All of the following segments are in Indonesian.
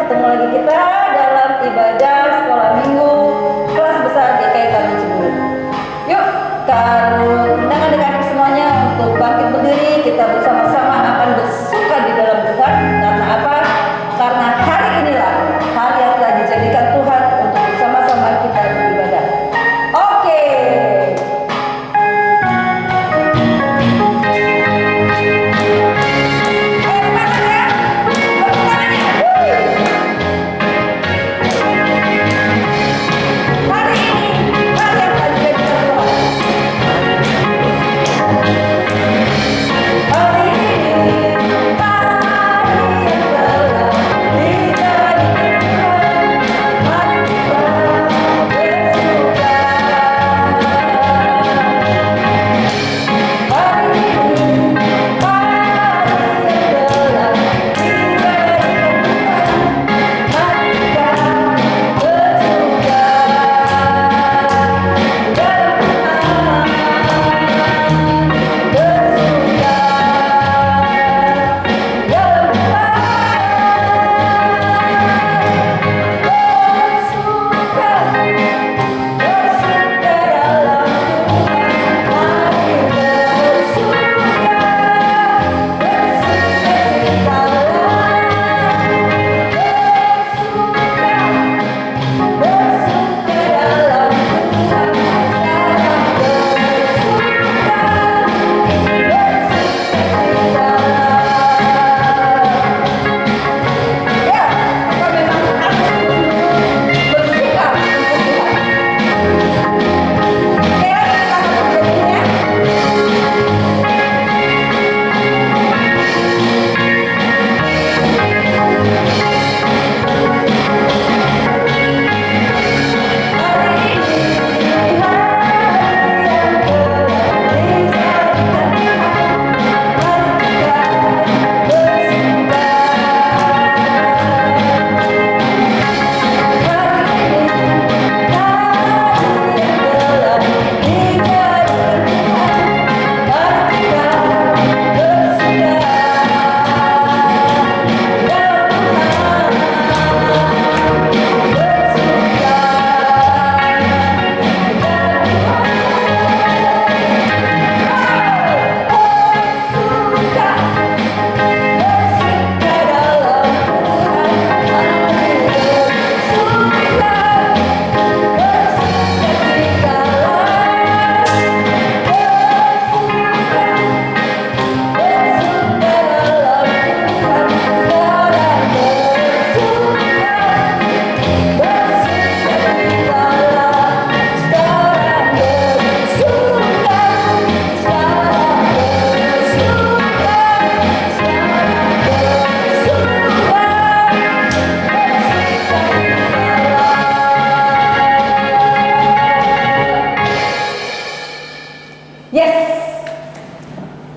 Ketemu lagi kita dalam ibadah sekolah minggu kelas besar GKI Taman Cibulu. Yuk, undang adik-adik semuanya untuk bangkit berdiri. Kita bersama-sama akan bersuka di dalam Tuhan. Karena apa? Karena hari inilah hari yang telah dijadikan Tuhan untuk bersama-sama kita beribadah. Oke.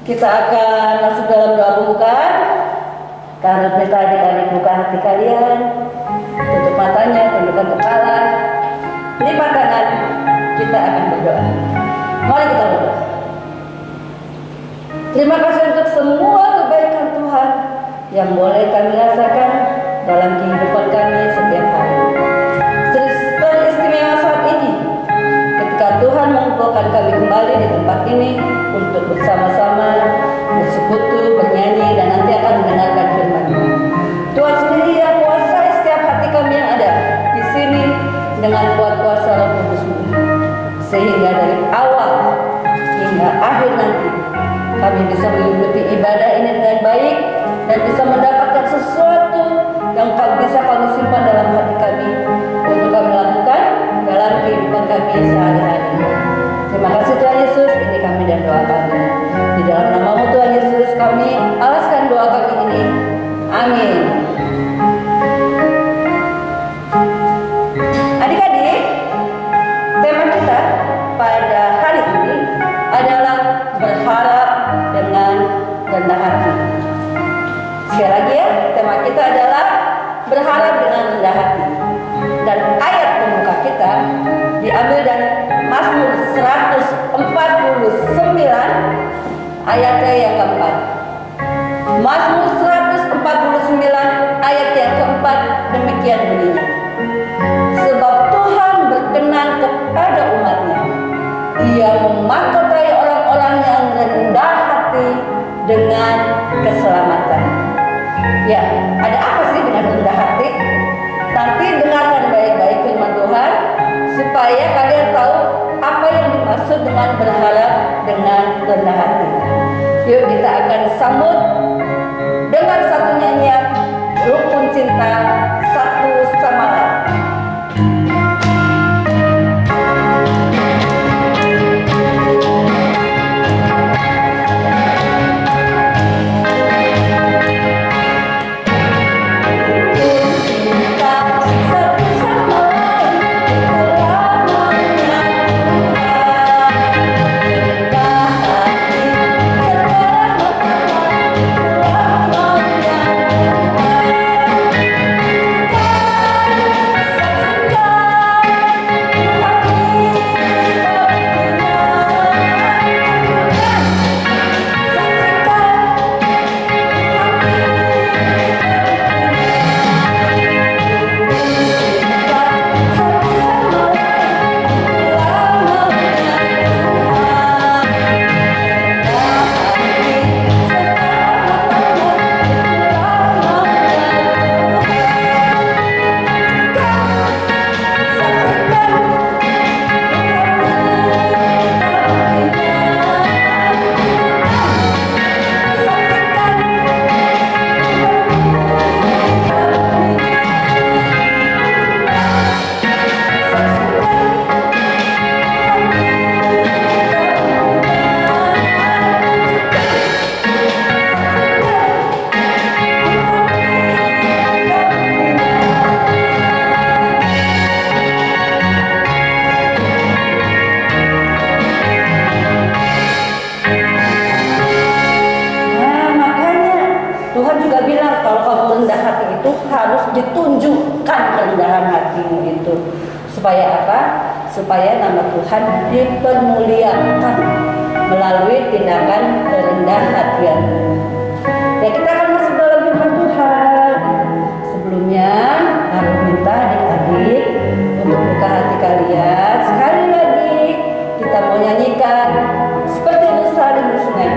Kita akan masuk dalam doa pembukaan. Karena kita adik-adik buka hati kalian, tutup matanya, tundukkan kepala, lipat tangan, kita akan berdoa. Mari kita berdoa. Terima kasih untuk semua kebaikan Tuhan yang boleh kami rasakan dalam kehidupan kami setiap hari. Teristimewa saat ini, ketika Tuhan mengumpulkan kami kembali di tempat ini untuk bersama-sama bersekutu, bernyanyi, dan nanti akan mendengarkan firman-Nya. Tuhan sendiri yang kuasai setiap hati kami yang ada di sini dengan kuat kuasa Roh Kudus-Mu, sehingga dari awal hingga akhir nanti kami bisa mengikuti ibadah ini dengan baik dan bisa mendapatkan sesuatu yang bisa kami simpan dalam hati kami rendah hati. Yuk kita akan sambut dengan satu nyanyian rukun cinta satu sama lain. Ditunjukkan kerendahan hatimu itu supaya apa? Supaya nama Tuhan dipermuliakan melalui tindakan kerendahan hatianmu. Ya, kita akan masuk dalam firman Tuhan. Sebelumnya harus minta adik-adik untuk buka hati kalian. Sekali lagi kita mau nyanyikan seperti Nusa Rindu Sungai.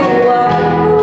Jiwaku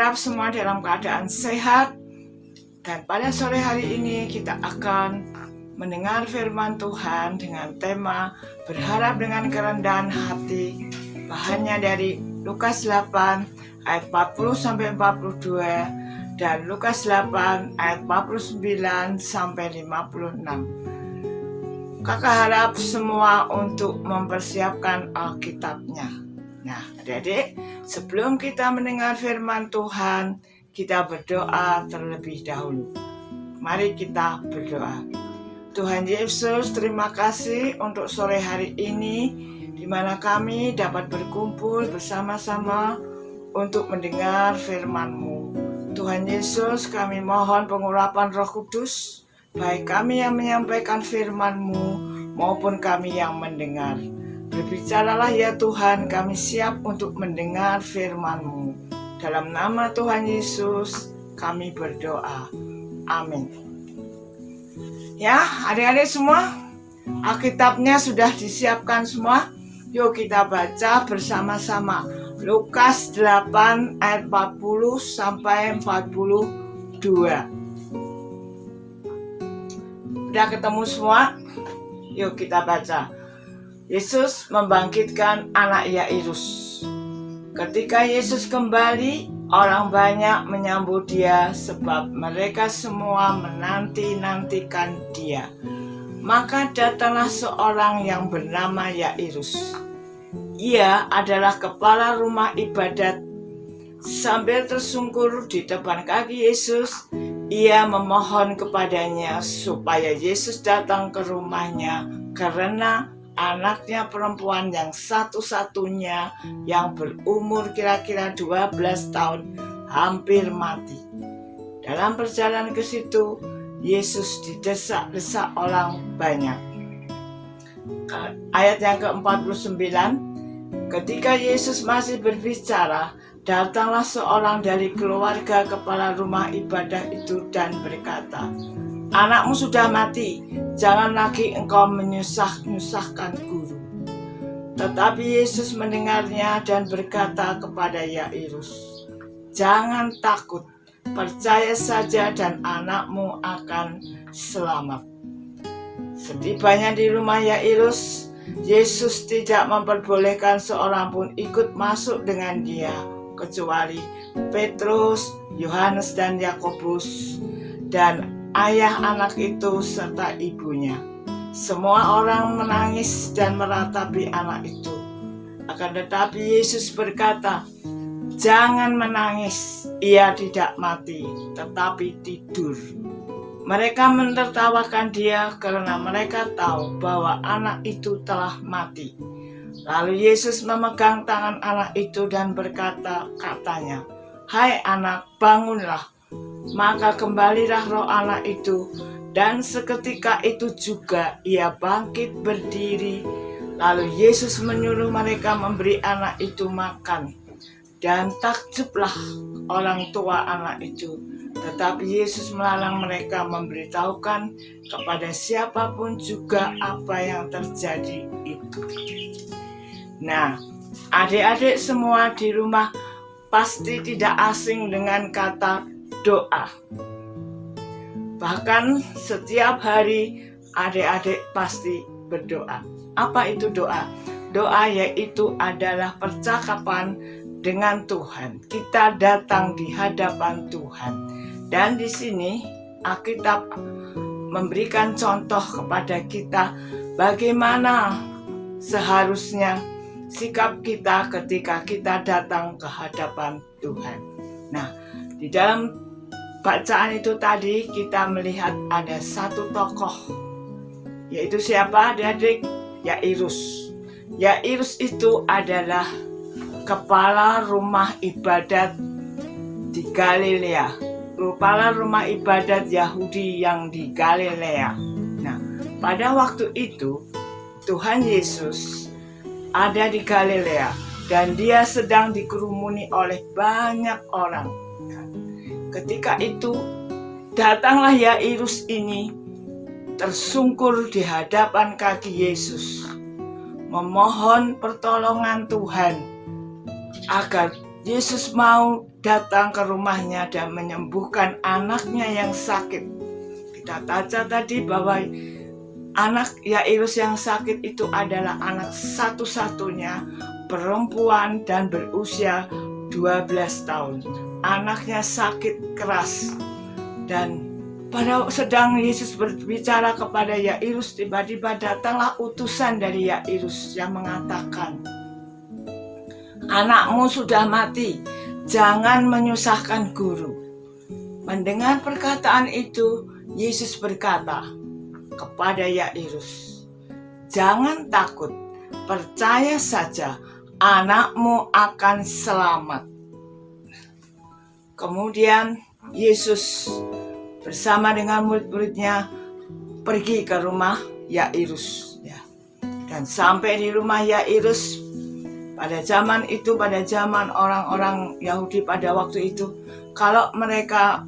harap semua dalam keadaan sehat. Dan pada sore hari ini kita akan mendengar firman Tuhan dengan tema berharap dengan kerendahan hati. Bahannya dari Lukas 8 ayat 40-42 dan Lukas 8 ayat 49-56. Kakak harap semua untuk mempersiapkan Alkitabnya. Nah, adik-adik, sebelum kita mendengar firman Tuhan, kita berdoa terlebih dahulu. Mari kita berdoa. Tuhan Yesus, terima kasih untuk sore hari ini, di mana kami dapat berkumpul bersama-sama untuk mendengar firman-Mu. Tuhan Yesus, kami mohon pengurapan Roh Kudus, baik kami yang menyampaikan firman-Mu maupun kami yang mendengar. Berbicaralah ya Tuhan, kami siap untuk mendengar firman-Mu. Dalam nama Tuhan Yesus, kami berdoa. Amin. Ya, adik-adik semua, Alkitabnya sudah disiapkan semua. Yuk kita baca bersama-sama. Lukas 8 ayat 40-42. Udah ketemu semua? Yuk kita baca. Yesus membangkitkan anak Yairus. Ketika Yesus kembali, orang banyak menyambut dia sebab mereka semua menanti-nantikan dia. Maka datanglah seorang yang bernama Yairus. Ia adalah kepala rumah ibadat. Sambil tersungkur di depan kaki Yesus, ia memohon kepadanya supaya Yesus datang ke rumahnya karena anaknya perempuan yang satu-satunya yang berumur kira-kira 12 tahun hampir mati. Dalam perjalanan ke situ, Yesus didesak-desak orang banyak. Ayat yang ke-49, ketika Yesus masih berbicara, datanglah seorang dari keluarga kepala rumah ibadah itu dan berkata, "Anakmu sudah mati, jangan lagi engkau menyusahkan guru." Tetapi Yesus mendengarnya dan berkata kepada Yairus, "Jangan takut, percaya saja dan anakmu akan selamat." Setibanya di rumah Yairus, Yesus tidak memperbolehkan seorang pun ikut masuk dengan dia, kecuali Petrus, Yohanes dan Yakobus, dan ayah anak itu serta ibunya. Semua orang menangis dan meratapi anak itu. Akan tetapi Yesus berkata, "Jangan menangis, ia tidak mati, tetapi tidur." Mereka menertawakan dia karena mereka tahu bahwa anak itu telah mati. Lalu Yesus memegang tangan anak itu dan katanya, "Hai anak, bangunlah." Maka kembalilah roh anak itu, dan seketika itu juga ia bangkit berdiri. Lalu Yesus menyuruh mereka memberi anak itu makan. Dan takjublah orang tua anak itu. Tetapi Yesus melarang mereka memberitahukan kepada siapapun juga apa yang terjadi itu. Nah, adik-adik semua di rumah pasti tidak asing dengan kata doa. Bahkan setiap hari adik-adik pasti berdoa. Apa itu doa? Doa yaitu adalah percakapan dengan Tuhan. Kita datang di hadapan Tuhan. Dan di sini Alkitab memberikan contoh kepada kita bagaimana seharusnya sikap kita ketika kita datang ke hadapan Tuhan. Nah, di dalam bacaan itu tadi kita melihat ada satu tokoh, yaitu siapa adik-adik? Yairus. Yairus itu adalah kepala rumah ibadat di Galilea, kepala rumah ibadat Yahudi yang di Galilea. Nah, pada waktu itu Tuhan Yesus ada di Galilea dan dia sedang dikerumuni oleh banyak orang. Ketika itu datanglah Yairus ini tersungkur di hadapan kaki Yesus, memohon pertolongan Tuhan agar Yesus mau datang ke rumahnya dan menyembuhkan anaknya yang sakit. Kita baca tadi bahwa anak Yairus yang sakit itu adalah anak satu-satunya perempuan dan berusia 12 tahun. Anaknya sakit keras, dan pada sedang Yesus berbicara kepada Yairus, tiba-tiba datanglah utusan dari Yairus yang mengatakan, "Anakmu sudah mati, jangan menyusahkan guru." Mendengar perkataan itu, Yesus berkata kepada Yairus, "Jangan takut, percaya saja, anakmu akan selamat." Kemudian Yesus bersama dengan murid-muridnya pergi ke rumah Yairus, dan sampai di rumah Yairus. Pada zaman itu, pada zaman orang-orang Yahudi pada waktu itu, kalau mereka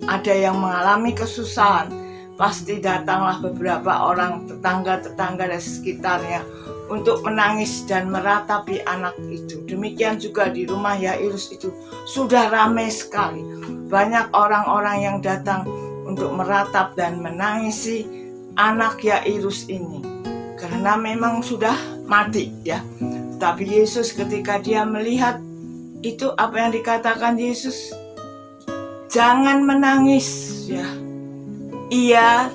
ada yang mengalami kesusahan, pasti datanglah beberapa orang tetangga-tetangga dan sekitarnya untuk menangis dan meratapi anak itu. Demikian juga di rumah Yairus itu sudah ramai sekali. Banyak orang-orang yang datang untuk meratap dan menangisi anak Yairus ini, karena memang sudah mati, ya. Tapi Yesus ketika dia melihat itu, apa yang dikatakan Yesus? Jangan menangis, ya. Ia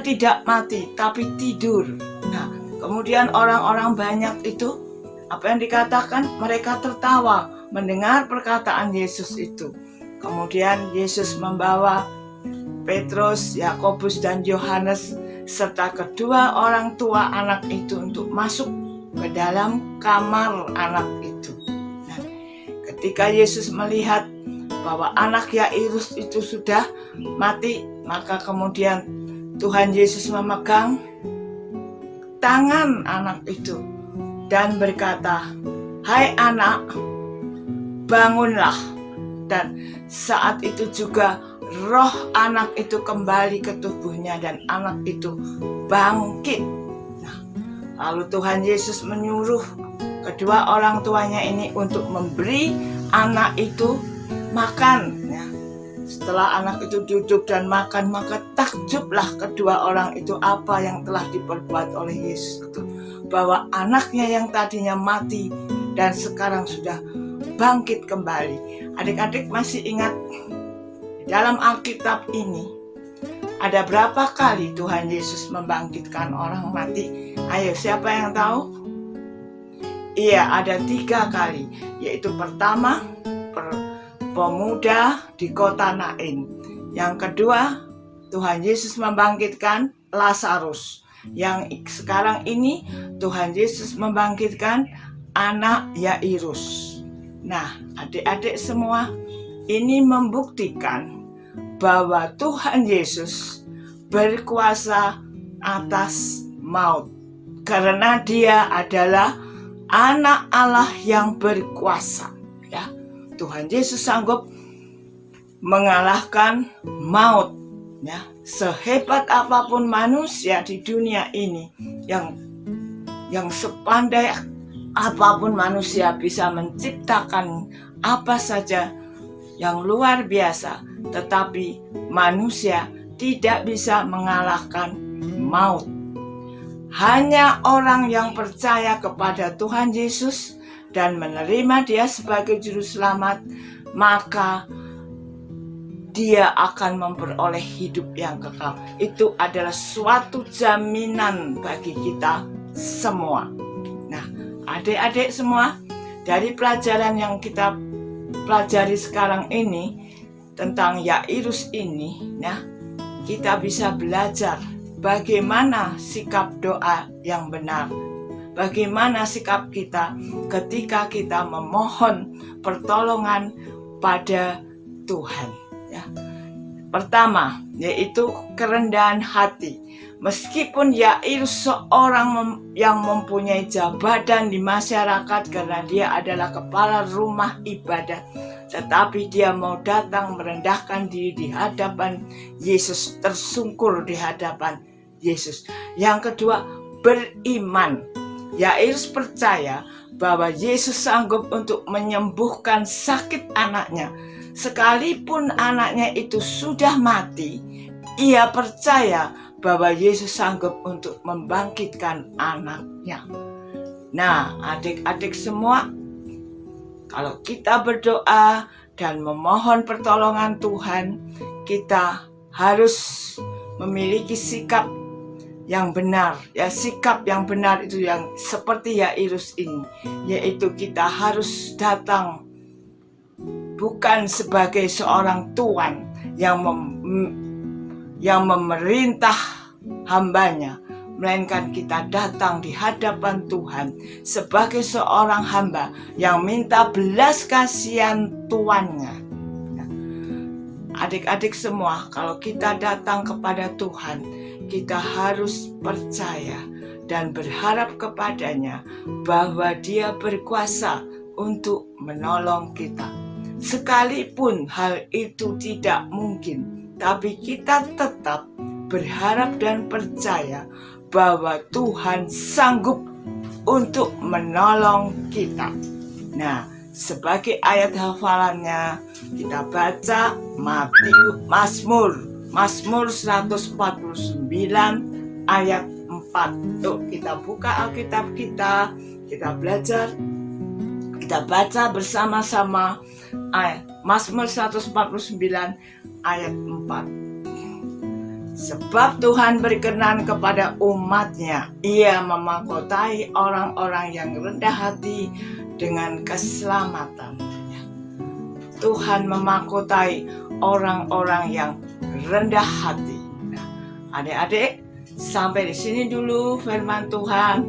tidak mati, tapi tidur. Nah, kemudian orang-orang banyak itu, apa yang dikatakan? Mereka tertawa mendengar perkataan Yesus itu. Kemudian Yesus membawa Petrus, Yakobus, dan Yohanes serta kedua orang tua anak itu untuk masuk ke dalam kamar anak itu. Nah, ketika Yesus melihat bahwa anak Yairus itu sudah mati, maka kemudian Tuhan Yesus memegang tangan anak itu dan berkata, "Hai anak, bangunlah." Dan saat itu juga roh anak itu kembali ke tubuhnya dan anak itu bangkit. Lalu Tuhan Yesus menyuruh kedua orang tuanya ini untuk memberi anak itu makan. Setelah anak itu duduk dan makan, maka takjublah kedua orang itu apa yang telah diperbuat oleh Yesus itu. Bahwa anaknya yang tadinya mati dan sekarang sudah bangkit kembali. Adik-adik masih ingat dalam Alkitab ini ada berapa kali Tuhan Yesus membangkitkan orang mati? Ayo, siapa yang tahu? Iya, ada 3 kali. Yaitu pertama, pemuda di kota Nain. Yang kedua, Tuhan Yesus membangkitkan Lazarus. Yang sekarang ini, Tuhan Yesus membangkitkan anak Yairus. Nah, adik-adik semua, ini membuktikan bahwa Tuhan Yesus berkuasa atas maut, karena Dia adalah Anak Allah yang berkuasa. Ya, Tuhan Yesus sanggup mengalahkan maut. Ya, sehebat apapun manusia di dunia ini, yang sepandai apapun manusia bisa menciptakan apa saja yang luar biasa, tetapi manusia tidak bisa mengalahkan maut. Hanya orang yang percaya kepada Tuhan Yesus dan menerima Dia sebagai juru selamat, maka dia akan memperoleh hidup yang kekal. Itu adalah suatu jaminan bagi kita semua. Nah, adik-adik semua, dari pelajaran yang kita pelajari sekarang ini tentang Yairus ini, nah, kita bisa belajar bagaimana sikap doa yang benar. Bagaimana sikap kita ketika kita memohon pertolongan pada Tuhan. Ya. Pertama, yaitu kerendahan hati. Meskipun Yairus seorang yang mempunyai jabatan di masyarakat karena dia adalah kepala rumah ibadah, tetapi dia mau datang merendahkan diri di hadapan Yesus, tersungkur di hadapan Yesus. Yang kedua, beriman. Yairus percaya bahwa Yesus sanggup untuk menyembuhkan sakit anaknya. Sekalipun anaknya itu sudah mati, ia percaya bahwa Yesus sanggup untuk membangkitkan anaknya. Nah, adik-adik semua, kalau kita berdoa dan memohon pertolongan Tuhan, kita harus memiliki sikap yang benar. Ya, sikap yang benar itu yang seperti Yairus ini, yaitu kita harus datang bukan sebagai seorang tuan yang memerintah hambanya, melainkan kita datang di hadapan Tuhan sebagai seorang hamba yang minta belas kasihan tuannya. Adik-adik semua, kalau kita datang kepada Tuhan, kita harus percaya dan berharap kepadanya bahwa Dia berkuasa untuk menolong kita. Sekalipun hal itu tidak mungkin, tapi kita tetap berharap dan percaya bahwa Tuhan sanggup untuk menolong kita. Nah, sebagai ayat hafalannya, kita baca Mazmur 149 ayat 4. Yuk kita buka Alkitab kita belajar, kita baca bersama-sama Mazmur 149 ayat 4. Sebab Tuhan berkenan kepada umat-Nya, Ia memahkotai orang-orang yang rendah hati dengan keselamatan. Tuhan memahkotai orang-orang yang rendah hati. Nah, adik-adik, sampai di sini dulu firman Tuhan,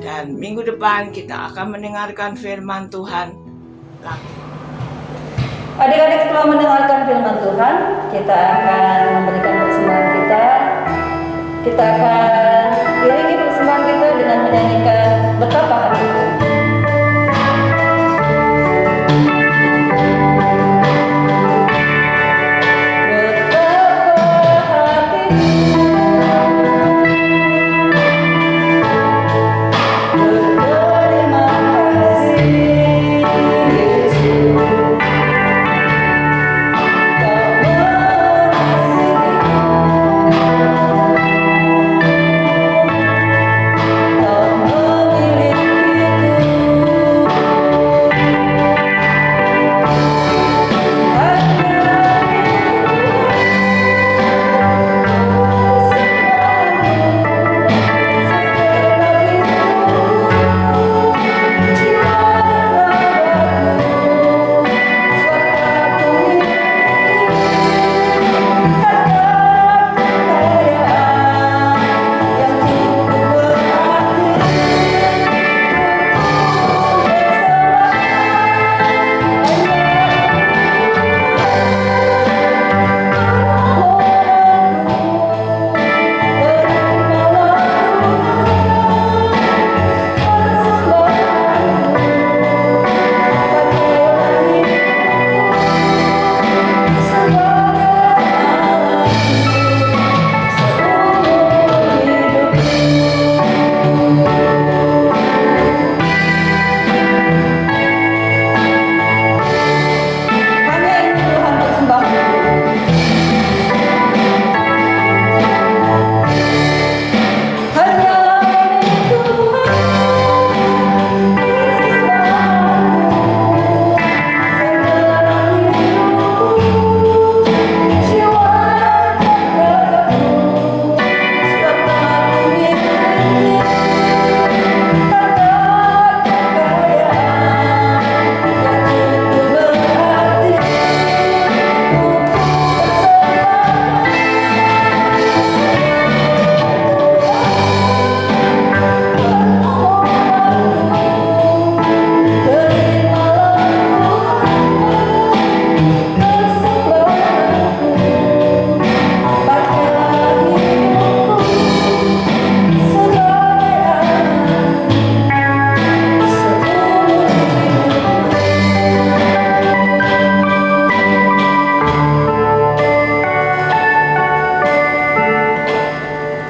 dan minggu depan kita akan mendengarkan firman Tuhan lagi. Adik-adik, setelah mendengarkan firman Tuhan, kita akan memberikan persembahan kita. Kita akan iringi persembahan kita dengan menyanyikan Betapa Hatiku.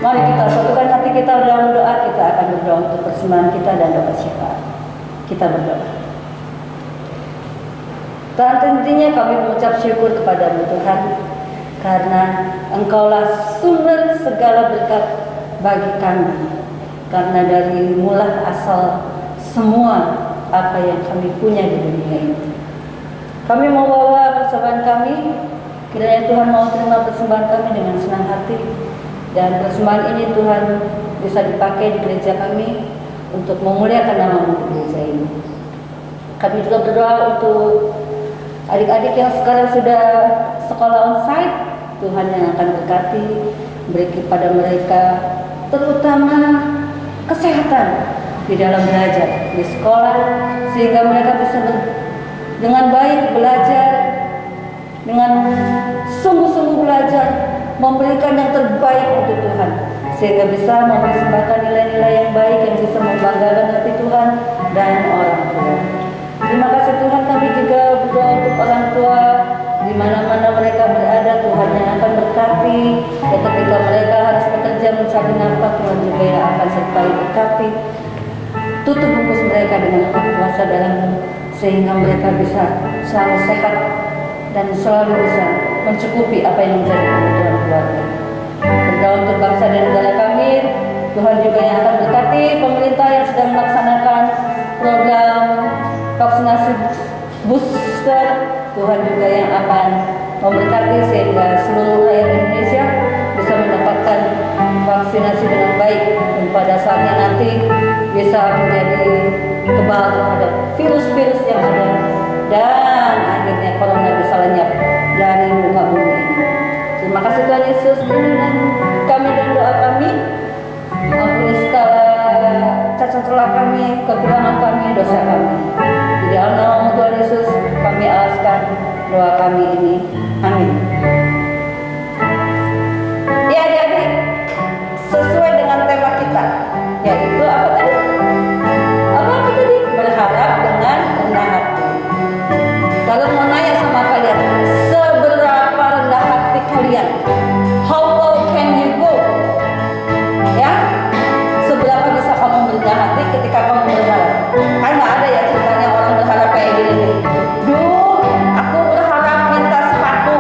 Mari kita satukan hati kita dalam doa. Kita akan berdoa untuk persembahan kita dan doa syafaat. Kita berdoa. Dan tentunya kami mengucap syukur kepadamu Tuhan, karena Engkaulah sumber segala berkat bagi kami. Karena dari mula asal semua apa yang kami punya di dunia ini. Kami mau bawa persembahan kami, kiranya Tuhan mau terima persembahan kami dengan senang hati. Dan persembahan ini Tuhan bisa dipakai di gereja kami untuk memuliakan nama-Mu di gereja ini. Kami juga berdoa untuk adik-adik yang sekarang sudah sekolah onsite, Tuhan yang akan berkati, beri kepada mereka terutama kesehatan di dalam belajar di sekolah, sehingga mereka bisa dengan baik belajar, dengan sungguh-sungguh belajar, memberikan yang terbaik untuk Tuhan, sehingga bisa mempersembahkan nilai-nilai yang baik yang bisa membanggakan hati Tuhan dan orang tua. Terima kasih Tuhan, kami juga berdoa untuk orang tua di mana-mana mereka berada, Tuhan yang akan berkati. Dan ketika mereka harus bekerja mencari nafkah, Tuhan juga yang akan sertai berkati. Tutup bungkus mereka dengan kuasa dalam-Mu, sehingga mereka bisa selalu sehat dan selalu bisa mencukupi apa yang menjadi kebutuhan keluarga. Berdoa untuk bangsa dan negara kami, Tuhan juga yang akan berkati pemerintah yang sedang melaksanakan program vaksinasi booster. Tuhan juga yang akan memberkati sehingga seluruh rakyat Indonesia bisa mendapatkan vaksinasi dengan baik, dan pada saatnya nanti bisa menjadi kebal terhadap virus-virus yang ada, dan akhirnya corona bisa lenyap dari muka bumi ini. Terima kasih Tuhan Yesus, dengan kami dan doa kami, ampuni segala cacat celah kami, kekurangan kami, dosa kami. Di dalam nama Tuhan Yesus kami alaskan doa kami ini. Amin. Ya adik-adik, sesuai dengan tema kita, yaitu apa tadi? Apa tadi? Berharap dengan rendah hati. Kalau mau nanya sama kalian, seberapa rendah hati kalian? How low can you go? Ya, seberapa bisa kamu rendah hati ketika kamu berharap? Kan nggak ada ya ceritanya orang berharap kayak gini nih. Duh, aku berharap minta sepatu,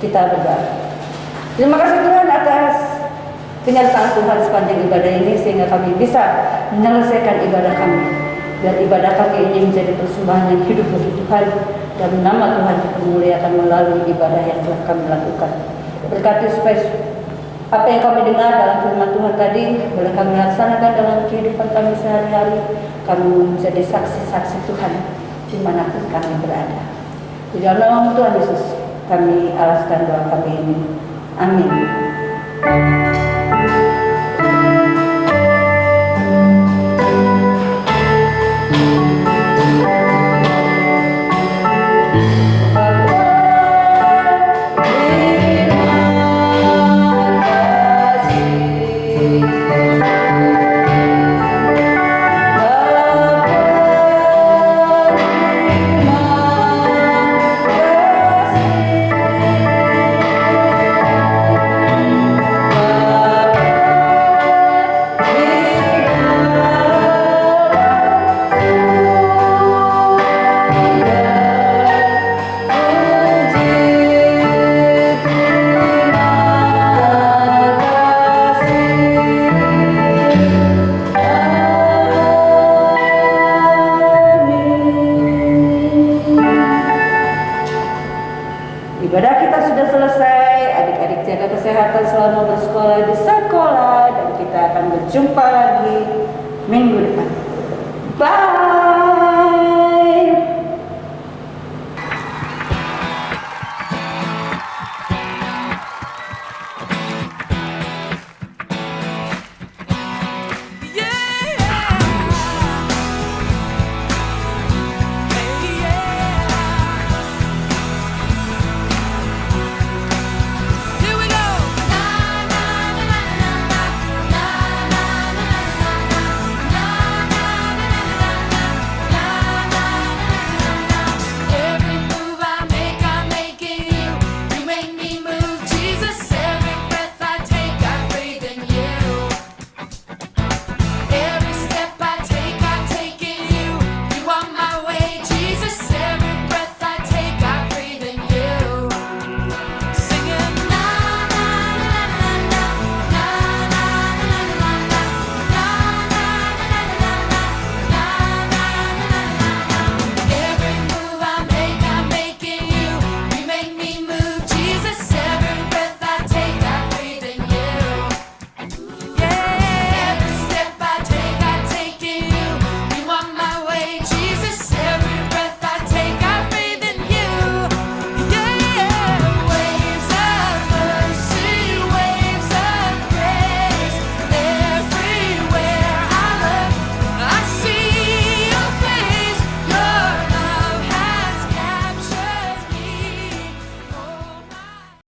Kita berdoa. Terima kasih Tuhan atas penyertaan Tuhan sepanjang ibadah ini sehingga kami bisa menyelesaikan ibadah kami. Biar ibadah kami ini menjadi persembahan yang hidup bagi Tuhan dan nama Tuhan dipermuliakan melalui ibadah yang telah kami lakukan. Berkati supaya apa yang kami dengar dalam firman Tuhan tadi boleh kami laksanakan dalam kehidupan kami sehari-hari. Kami menjadi saksi-saksi Tuhan dimanapun kami berada. Di dalam nama Tuhan Yesus kami alaskan doa kami ini. Amin. Ibadah kita sudah selesai. Adik-adik jaga kesehatan selama bersekolah di sekolah dan kita akan berjumpa lagi minggu depan. Bye.